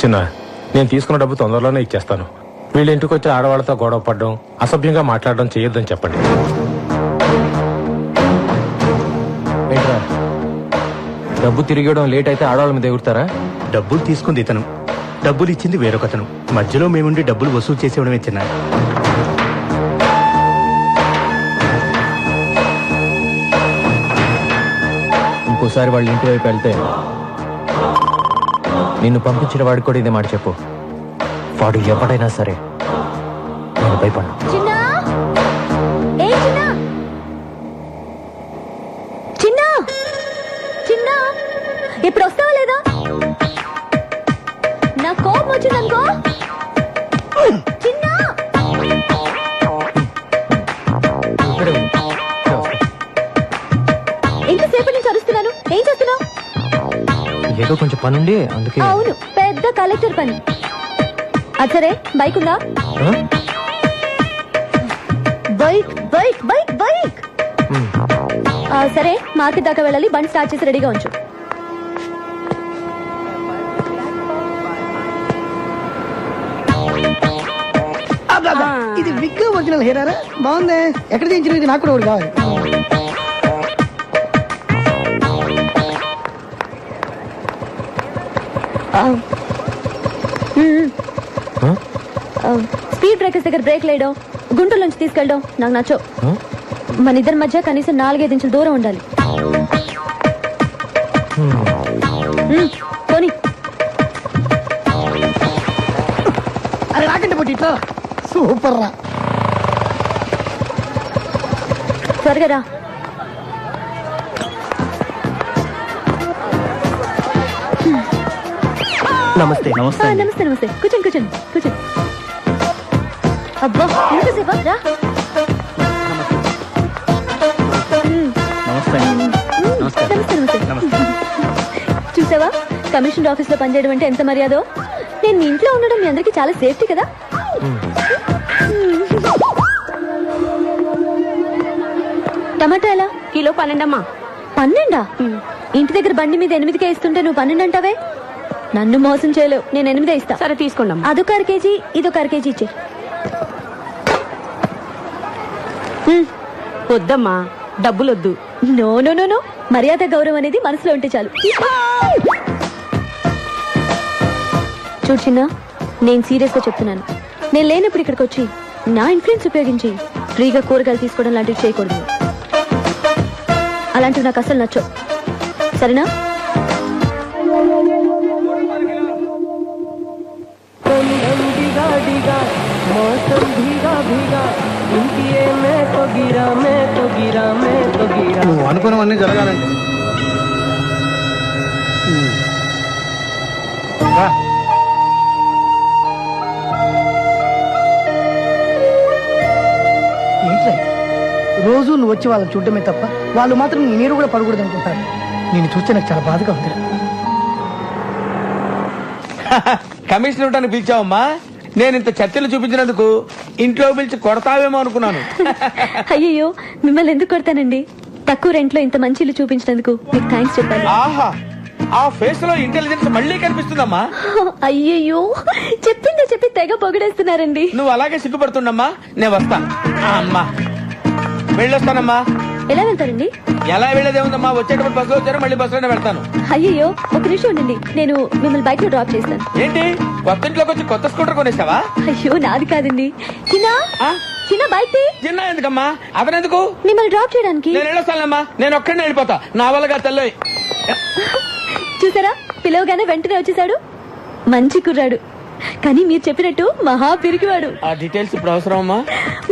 చిన్న, నేను తీసుకున్న డబ్బు తొందరలోనే ఇచ్చేస్తాను. వీళ్ళ ఇంటికి వచ్చి ఆడవాళ్ళతో గొడవ పడడం, అసభ్యంగా మాట్లాడడం చేయొద్దని చెప్పండి. ఏంట్రా, డబ్బు తిరిగడం లేట్ అయితే ఆడవాళ్ళ మీద ఎగురుతారా? డబ్బులు తీసుకుంది ఇతను, డబ్బులు ఇచ్చింది వేరొకతను. మధ్యలో మేముండి డబ్బులు వసూలు చేసేవడమే చిన్న. ఇంకోసారి వాళ్ళ ఇంటి వైపు వెళ్తే నిన్ను పంపించిన వాడికి కూడా ఇదే మాట చెప్పు. వాడు ఎవడైనా సరే నేను భయపడ్డా. చిన్నా, ఏ చిన్నా, చిన్నా, చిన్నా, ఇప్పుడు వస్తావా లేదా? నా కోపం వచ్చిందనుకో. చిన్నా, ఎంతసేపు నుంచి అరుస్తున్నాను, ఏం చేస్తున్నావు? ఏదో కొంచెం పనుండి అందుకే. అవును, పెద్ద కలెక్టర్ పని. అచ్చరే, బైక్ ఉందా? Bike bike bike bike. సరే, మార్కెట్ దాకా వెళ్ళాలి. బండి స్టార్ట్ చేసి రెడీగా ఉంచు. ఇది విగ్ ఒరిజినల్ హెయిరా? బాగుంది. ఎక్కడ తెచ్చిన? ఇది నాకు కూడా ఒకటి కావాలి. స్పీడ్ బ్రేకర్స్ దగ్గర బ్రేక్ లేయడం, గుంటల నుంచి తీసుకెళ్ళడం నాకు నచ్చవు. మన ఇద్దరి మధ్య కనీసం 4-5 ఇంచుల దూరం ఉండాలి. పోనీ. అది రాకండి పొట్టి, ఇట్లా సూపర్ రా. త్వరగా రా. నమస్తే. నమస్తే నమస్తే. కూర్చోండి కూర్చోండి కూర్చోండి. అబ్బా, ఎంతసేపా? రా. నమస్తే. నమస్తే నమస్తే. చూసావా, కమిషనర్ ఆఫీస్ లో పనిచేయడం అంటే ఎంత మర్యాదో. నేను మీ ఇంట్లో ఉండడం మీ అందరికి చాలా సేఫ్టీ కదా. టమాటా ఎలా? కిలో 12 అమ్మా. 12? ఇంటి దగ్గర బండి మీద 8కే ఇస్తుంటే నువ్వు 12 అంటావే? నన్ను మోసం చేయలేవు. నేను 8 ఇస్తా. సరే తీసుకోండి. అదొక 1/2 కేజీ, ఇదొక 1/2 కేజీ ఇచ్చే. వద్దమ్మా, డబ్బులొద్దు. నో నో నో నో, మర్యాద గౌరవం అనేది మనసులో ఉంటే చాలు. చూడు చిన్న, నేను సీరియస్ గా చెప్తున్నాను. నేను లేనప్పుడు ఇక్కడికి వచ్చి నా ఇన్ఫ్లుయెన్స్ ఉపయోగించి ఫ్రీగా కూరగాయలు తీసుకోవడం లాంటివి చేయకూడదు. అలాంటివి నాకు అసలు నచ్చవు, సరేనా? నువ్వు అనుకున్నవన్నీ జరగాలండి. ఏంట్రా, రోజు నువ్వు వచ్చి వాళ్ళని చూడటమే తప్ప వాళ్ళు మాత్రం నీ నీరు కూడా పడకూడదు అనుకుంటారు. నేను చూస్తే నాకు చాలా బాధగా ఉంది. కమిషనర్ ఇవ్వడానికి పిలిచావమ్మా? నేను ఇంత చర్చలు చూపించినందుకు ఇంట్లో పిలిచి కొడతావేమో అనుకున్నాను. అయ్యయ్యో, మిమ్మల్ని ఎందుకు కొడతానండి? తక్కువ రెంట్లో ఇంత మంచి ఇల్లు చూపించినందుకు మీకు థ్యాంక్స్ చెప్పాలి. ఆహా, ఆ ఫేస్ లో ఇంటెలిజెన్స్ మళ్ళీ కనిపిస్తుందమ్మా. అయ్యయ్యో, చెప్పిందే చెప్పి తెగ పొగిడేస్తున్నారండి. నువ్వు అలాగే సిగ్గుపడుతుండమ్మా. నేను వస్తా. అమ్మా, వెళ్ళొస్తానమ్మా. ఎలా వెళ్తారండి? ఎలా వెళ్ళేదేముందమ్మా, వచ్చేటప్పుడు బస్సులో వచ్చారు, మళ్ళీ బస్సులోనే వెళ్తాను. అయ్యయ్యో, ఒక నిమిషం ఉండండి, నేను మిమ్మల్ని బైక్ లో డ్రాప్ చేస్తాను. ఏంటి, కొత్త ఇంట్లోకి వచ్చి కొత్త స్కూటర్ కొనేసావా? అయ్యో, నాది కాదండి. చిన్న చిన్న బైక్ చిన్న ఎందుకమ్మా? అతనెందుకు? మిమ్మల్ని డ్రాప్ చేయడానికి. నేను వెళ్ళొస్తానమ్మా. నేను ఒక్కడినే వెళ్ళిపోతా. నా వల్లగా తెల్లోయ్. చూసారా, పిలవగానే వెంటనే వచ్చేసాడు. మంచి కుర్రాడు, కానీ మీరు చెప్పినట్టు మహా పిరికివాడు. ఆ డీటెయిల్స్ ఇప్పుడు అవసరం అమ్మా?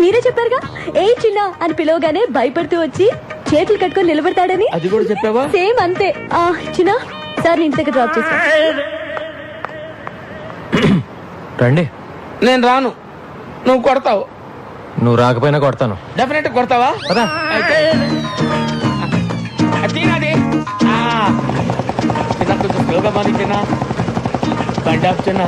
మీరే చెప్పారుగా, ఏ చిన్న అని పిలవగానే భయపడుతూ వచ్చి చేతులు కట్టుకొని నిలబడతాడని. అది కూడా చెప్పావా? సేమ్ అంతే. చిన్న, సార్ ఇంటి దగ్గర డ్రాప్ చేస్తా. రండి. నేను రాను. నువ్వు కొడతావు. నువ్వు రాకపోయినా కొడతాను. డెఫినెట్ కొడతావా? తినది చిన్న, కొంచెం స్లోగా మాని చిన్న. బండి ఆపు చిన్న.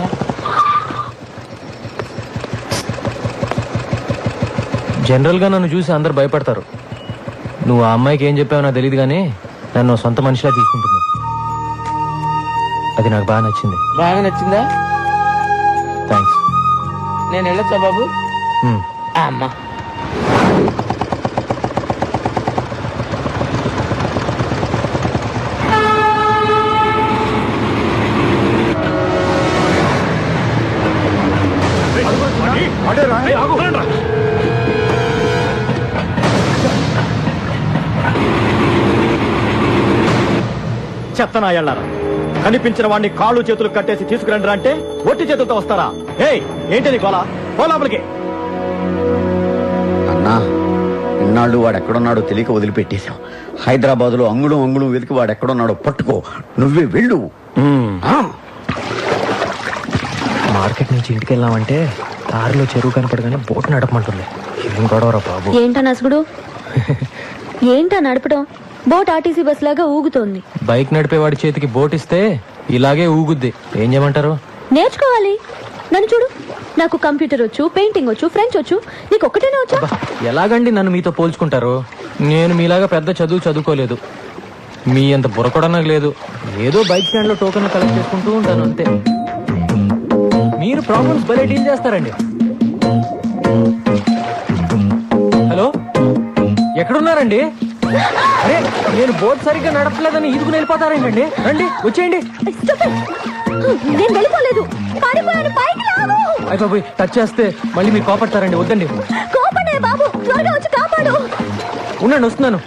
జనరల్ గా నన్ను చూసి అందరు భయపడతారు. నువ్వు ఆ అమ్మాయికి ఏం చెప్పావో నాకు తెలియదు, కానీ నన్ను సొంత మనిషిలా తీసుకుంటున్నావు. అది నాకు బాగా నచ్చింది. బాగా నచ్చిందా? థ్యాంక్స్. నేను వెళ్ళొచ్చా బాబు? హ్మ్. అమ్మా చెత్తనాయళ్ళారా, కనిపించిన వాడిని కాళ్ళు చేతులు కట్టేసి తీసుకురండి అంటే ఒట్టి చేతులతో వస్తారా? ఏయ్, ఏంటి గోలా? లోపలికి. అన్నా, ఇన్నాళ్ళు వాడు ఎక్కడున్నాడో తెలియక వదిలిపెట్టేశాం. హైదరాబాద్ లో అంగుళం వెతికి వాడు ఎక్కడున్నాడో పట్టుకో. నువ్వే వెళ్ళు. మార్కెట్ నుంచి ఇంటికి వెళ్ళామంటే దారిలో చెరువు కనపడగానే బోట్ నడపమంటుంది. ఏం గొడవరా బాబు? ఏంటా నసుగుడు? ఏంటా నడపడం? బోట్ ఆర్టీసీ బస్ లాగా ఊగుతోంది. బైక్ నడిపేవాడి చేతికి బోట్ ఇస్తే ఇలాగే ఊగుద్ది. ఏం చేయమంటారు? నేర్చుకోవాలి. నన్ను చూడు, నాకు కంప్యూటర్ వచ్చు, పెయింటింగ్ వచ్చు, ఫ్రెంచ్ వచ్చు. నీకు ఒక్కటేనే వచ్చా? ఎలాగండి నన్ను మీతో పోల్చుకుంటారు? నేను మీలాగా పెద్ద చదువుకోలేదు. మీ అంత బుర్ర కూడా నాకు లేదు. ఏదో బైక్ స్టాండ్ లో టోకెన్ కలెక్ట్ చేసుకుంటూ ఉంటాను అంతే. మీరు ప్రాబ్లమ్స్ భలే డీల్ చేస్తారండి. హలో, ఎక్కడున్నారండి? అరే, నేను బోట్ సరిగ్గా నడపలేదని ఈదుకుని వెళ్ళిపోతారేంటండి? రండి, వచ్చేయండి. నేను వెళ్ళిపోలేదు, పారిపోయాను. పైకి లాగు. అయ్య బాబోయ్, టచ్ చేస్తే మళ్ళీ మీరు కోపడతారండి. వద్దండి. కోపడే బాబు, త్వరగా వచ్చి కాపాడు. ఉండండి, వస్తున్నాను.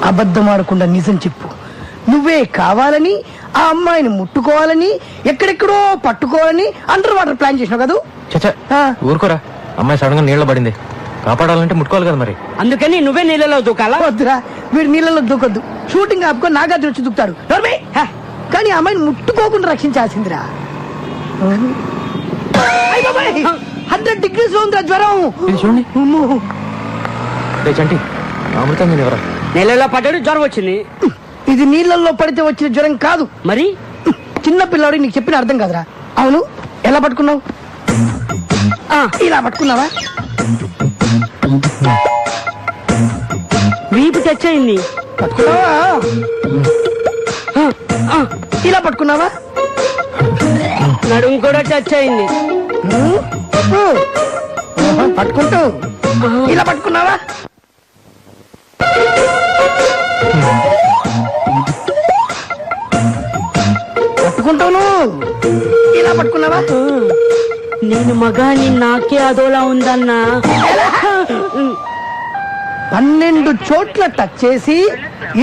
అబద్ధం ఆడకుండా నిజం చెప్పు. నువ్వే కావాలని ఆ అమ్మాయిని ముట్టుకోవాలని, ఎక్కడెక్కడో పట్టుకోవాలని అండర్ వాటర్ ప్లాన్ చేసినావు కదా? చచ్చా, ఊరుకోరా. అమ్మాయి సడన్ గా నీళ్ళ పడింది. కాపాడాలంటే ముట్టుకోవాలి కదా మరి. అందుకని నువ్వే నీళ్ళలో దూకాలా? వద్దురా, వీడు నీళ్ళలో దూకొద్దు. షూటింగ్ ఆపుకొని నాగార్జున వచ్చి దూకుతాడు. కానీ ఆ అమ్మాయిని ముట్టుకోకుండా రక్షించాల్సిందిరా. 100 degrees లో ఉందిరా జ్వరం. ఇది చూడండి. చంటి, అమృతం నేను ఎవరా? నీళ్ళలో పడ్డాడు, జ్వరం వచ్చింది. ఇది నీళ్ళల్లో పడితే వచ్చిన జ్వరం కాదు. మరి చిన్న పిల్లవాడికి నీకు చెప్పిన అర్థం కాదురా. అవును, ఎలా పట్టుకున్నావు? ఇలా పట్టుకున్నావా? వీపు టచ్ అయింది. పట్టుకున్నావా? ఇలా పట్టుకున్నావా? నడుము కూడా టచ్ అయింది. పట్టుకుంటూ ఇలా పట్టుకున్నావా? పట్టుకుంటాను. ఇలా పట్టుకున్నావా? నేను మగాని నాకే అదోలా ఉందన్నా. 12 చోట్ల టచ్ చేసి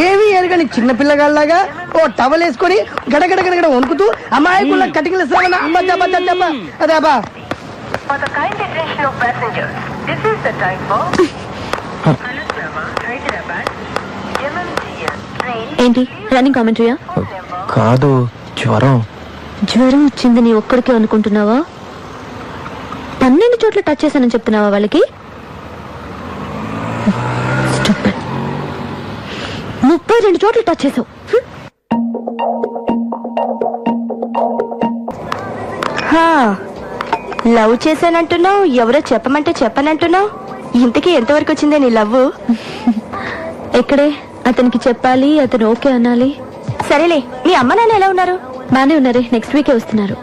ఏమీ ఎరగని చిన్న పిల్లగాళ్ళలాగా ఓ టవల్ వేసుకొని గడగడ గడగడ వణుకుతూ అమాయకుల కటింగ్లు ఇస్తామన్నా. అదే అబ్బా. ఏంటి రన్నింగ్ కామెంటరీయా? కాదు, జ్వరం. జ్వరం వచ్చింది నీ ఒక్కడికే అనుకుంటున్నావా? 12 చోట్ల టచ్ చేశానని చెప్తున్నావా వాళ్ళకి? 32 చోట్ల టచ్ చేసావు. లవ్ చేశానంటున్నావు, ఎవరో చెప్పమంటే చెప్పనంటున్నావు. ఇంతకీ ఎంతవరకు వచ్చిందే నీ లవ్? ఎక్కడే అతనికి చెప్పాలి, అతను ఓకే అనాలి. సరేలే, మీ అమ్మ నాన్న ఎలా ఉన్నారు? బానే ఉన్నారే, నెక్స్ట్ వీకే వస్తున్నారు.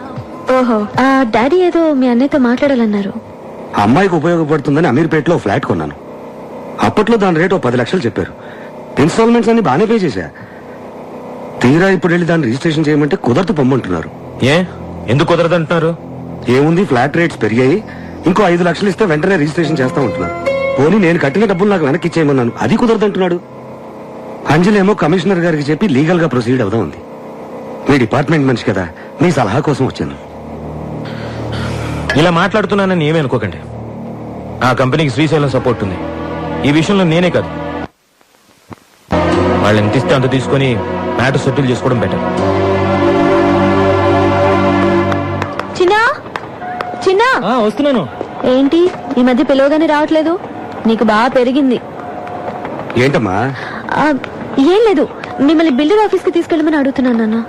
ఓహో, ఆ డాడీ ఏదో మీ అన్నయ్యతో మాట్లాడాలన్నారు. అమ్మాయికి ఉపయోగపడుతుందని అమీర్పేటలో ఫ్లాట్ కొన్నాను. అప్పట్లో దాని రేటు 10 లక్షలు చెప్పారు. ఇన్స్టాల్మెంట్స్ అన్ని బాగానే పే చేశా. తీరా ఇప్పుడు వెళ్ళి దాన్ని రిజిస్ట్రేషన్ చేయమంటే కుదరదు పొమ్మంటున్నారు. ఏ, ఎందుకు కుదరదంటున్నారు? ఏముంది, ఫ్లాట్ రేట్స్ పెరిగాయి. ఇంకో 5 లక్షలు ఇస్తే వెంటనే రిజిస్ట్రేషన్ చేస్తా ఉంటున్నారు. పోనీ నేను కట్టిన డబ్బులు నాకు వెనక్కి ఇచ్చేయమన్నాను, అది కుదరదంటున్నాడు. అంజలేమో కమిషనర్ గారికి చెప్పి లీగల్ గా ప్రొసీడ్ అవుదా ఉంది. మీ డిపార్ట్మెంట్ మనిషి కదా, మీ సలహా కోసం వచ్చాను. ఇలా మాట్లాడుతున్నానని ఏమీ అనుకోకండి. ఆ కంపెనీకి శ్రీశైలం సపోర్ట్ ఉంది. ఈ విషయంలో నేనే కాదు, వాళ్ళు ఎంత ఇస్తే అంత తీసుకొని మ్యాటర్ సెటిల్ చేసుకోవడం బెటర్. చిన్నా చిన్నా వస్తున్నాను. ఏంటి ఈ మధ్య పిలవగానే రావట్లేదు? నీకు బాగా పెరిగింది. ఏంటమ్మా? ఆ, ఏం లేదు, మిమ్మల్ని బిల్డర్ ఆఫీస్ కి తీసుకెళ్ళమని అడుగుతున్నాను నాన్న.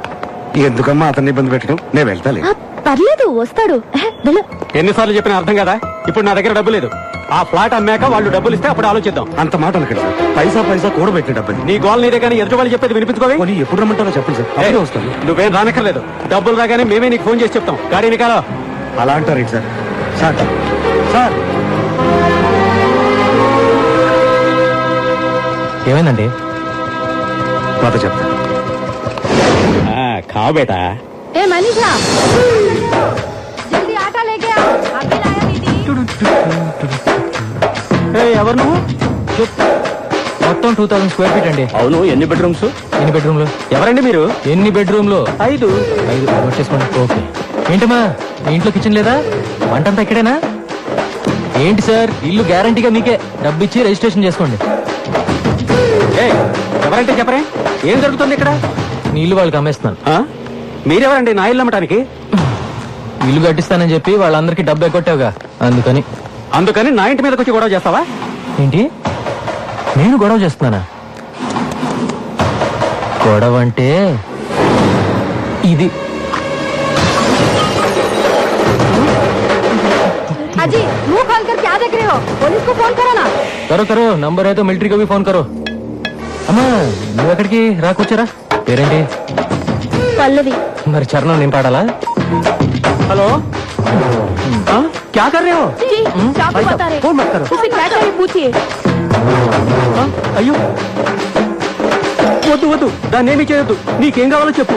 ఎందుకమ్మా అతన్ని ఇబ్బంది పెట్టడం? నేను వెళ్తాలే. పర్లేదు, వస్తాడు. వెళ్ళు. ఎన్నిసార్లు చెప్పినా అర్థం కదా. ఇప్పుడు నా దగ్గర డబ్బు లేదు. ఆ ఫ్లాట్ అమ్మాక వాళ్ళు డబ్బులు ఇస్తే అప్పుడు ఆలోచిద్దాం. అంత మాట అనకండి సార్. పైసా పైసా కూడబెట్టిన డబ్బని. నీ గోల్ నీదే కానీ ఎదుటి వాళ్ళు చెప్పేది వినిపించుకోవే. పోనీ ఎప్పుడు రమ్మంటారో చెప్పండి సార్, అప్పుడే వస్తాను. నువ్వేం రానక్కర్లేదు. డబ్బులు రాగానే మేమే నీకు ఫోన్ చేసి చెప్తాం. గాడీని కాదా అలా అంటారు సార్. సార్ సార్ ఏమైందండి? మాతో చెప్తా. కావు బేటా. ఏ మనీషా, జల్దీ ఆటా లేకే ఆ. అభి లాయా దీదీ. ఎవరు నువ్వు? మొత్తం 2000 స్క్వేర్ ఫీట్ అండి. అవును, ఎన్ని బెడ్రూమ్స్? ఎన్ని బెడ్రూమ్లు? ఎవరండి మీరు? ఎన్ని బెడ్రూమ్లు? 5 వచ్చేసుకోండి. ఓకే. ఏంటమ్మా, మీ ఇంట్లో కిచెన్ లేదా? వంటంతా ఇక్కడేనా? ఏంటి సార్, ఇల్లు గ్యారంటీగా మీకే. డబ్బు ఇచ్చి రిజిస్ట్రేషన్ చేసుకోండి. ఎవరంటే చెప్పరే. ఏం జరుగుతుంది ఇక్కడ? నీ ఇల్లు వాళ్ళకి అమ్మేస్తున్నాను. మీరెవరండి నా ఇల్లు అమ్మటానికి? ఇల్లు కట్టిస్తానని చెప్పి వాళ్ళందరికీ డబ్బు ఎగ్గొట్టావుగా, అందుకని నా ఇంటి మీదకి వచ్చి గొడవ చేస్తావా? ఏంటి, నేను గొడవ చేస్తున్నానా? గొడవ అంటే ఇది. अजी मुंह खोल कर क्या देख रहे हो? पुलिस को फोन करो ना. करो నంబర్ అయితే మిలిటరీ को भी फोन करो. అమ్మా, నువ్వు ఎక్కడికి రాకొచ్చారా? పేరేంటి? పల్లవి. మరి చరణం నేను పాడాలా? హలో, क्या कर रहे हो? जी, आपको बता रहे. फोन मत करो. उसे क्या चाहिए पूछिए. అయ్యో, వద్దు దాన్ని ఏమీ చేయొద్దు. నీకేం కావాలో చెప్పు.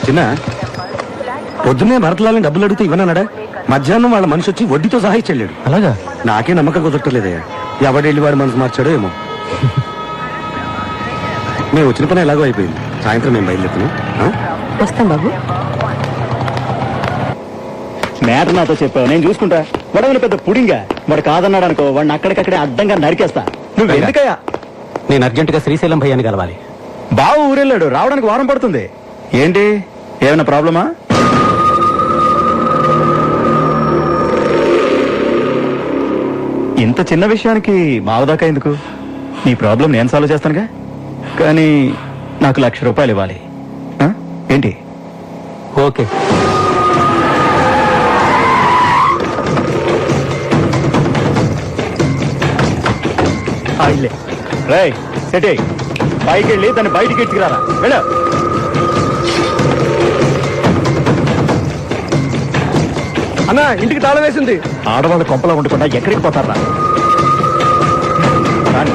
చిన్న పొద్దున్నే భరతలాలని డబ్బులు అడిగితే ఇవ్వనన్నాడా? మధ్యాహ్నం వాళ్ళ మనిషి వచ్చి వడ్డీతో సహా ఇచ్చెళ్ళాడు. అలాగా? నాకే నమ్మకం కుదరట్లేదయ్యా. ఎవడెళ్ళి వాడు మనసు మార్చాడో ఏమో. మేము వచ్చిన పని ఎలాగో అయిపోయింది. సాయంత్రం మేము బయలుదేరుతున్నాం. వస్తాం బాబు. మ్యాటర్ నాతో చెప్పావు, నేను చూసుకుంటా. వాడు పెద్ద పుడింగా. వాడు కాదన్నాడు అనుకో, వాడిని అక్కడికక్కడే అడ్డంగా నరికేస్తా. నువ్వు ఎందుకయ్యా? నేను అర్జెంటుగా శ్రీశైలం భయ్యాన్ని కలవాలి. బావు ఊరెళ్ళాడు, రావడానికి వారం పడుతుంది. ఏంటి, ఏమైనా ప్రాబ్లమా? ఇంత చిన్న విషయానికి మావదాకా ఎందుకు? నీ ప్రాబ్లం నేను సాల్వ్ చేస్తానుగా. కానీ నాకు 1,00,000 రూపాయలు ఇవ్వాలి. ఏంటి? ఓకే. రై సెటే పైకి వెళ్ళి దాన్ని బయటికి ఎత్తుకురారా. వెళ్ళ. అన్నా, ఇంటికి తాళం వేసింది. ఆడవాళ్ళు కొంపలో ఉండకుండా ఎక్కడికి పోతారా? కానీ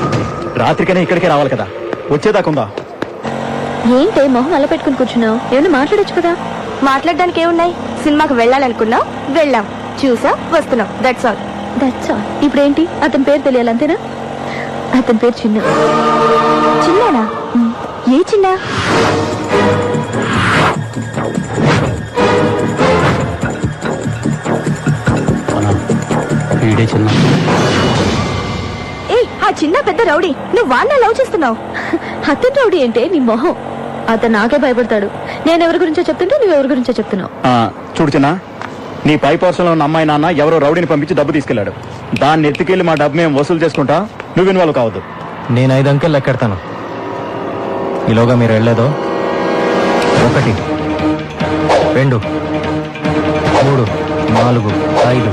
రాత్రికైనా ఇక్కడికే రావాలి కదా. వచ్చేదాకుందా? ఏంటే మొహం అలా పెట్టుకుని కూర్చున్నావు? ఏమైనా మాట్లాడొచ్చు కదా. మాట్లాడడానికి ఏమున్నాయి? సినిమాకి వెళ్ళాలనుకున్నాం, వెళ్ళాం, చూసాం, వస్తున్నాం. That's all. ఇప్పుడు ఏంటి, అతని పేరు తెలియాలి అంతేనా? అతని పేరు చిన్న. చిన్నానా? ఏ చిన్న? వీడే చిన్న. ఏ, ఆ చిన్న పెద్ద రౌడీ. నువ్వు వాడిని లవ్ చేస్తున్నావు. అతని రౌడీ అంటే నీ మొహం. అతను నాకే భయపడతాడు. నేను ఎవరి గురించో చెప్తుంటే నువ్వు ఎవరి గురించో చెప్తున్నావు. చూడు చిన్న, నీ పై పోర్షన్లో ఉన్న అమ్మాయి నాన్న ఎవరో రౌడీని పంపించి డబ్బు తీసుకెళ్లాడు. దాన్ని ఎత్తుకెళ్లి మా డబ్బు మేము వసూలు చేసుకుంటా. నువ్వు ఇన్వాల్వ్ కావద్దు. నేను 5 అంకెలు లెక్కెడతాను. ఈలోగా మీరు వెళ్ళేదో 1 2 3 4 5.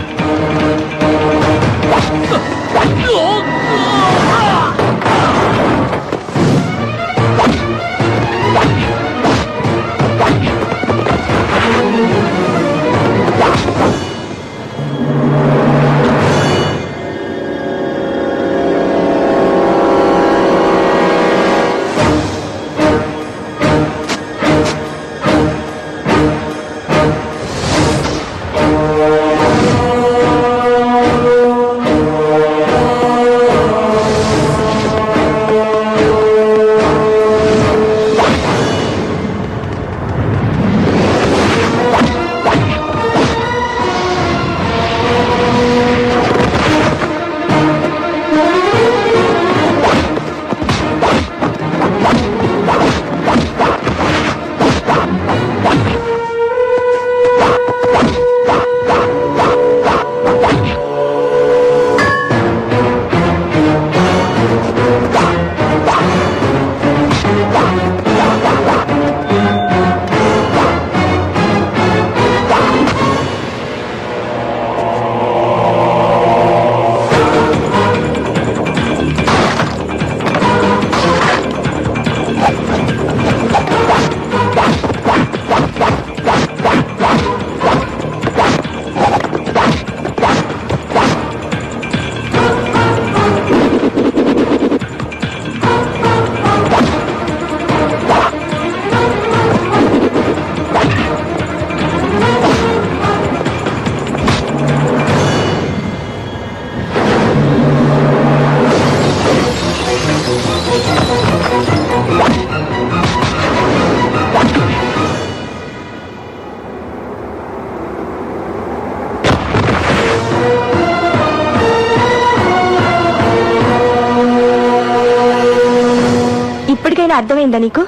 ఇప్పటికైనా అర్థమైందా నీకు?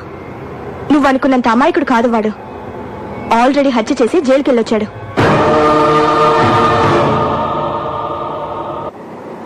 నువ్వు అనుకున్నంత అమాయకుడు కాదు వాడు. ఆల్రెడీ హత్య చేసి జైలుకి వెళ్ళొచ్చాడు.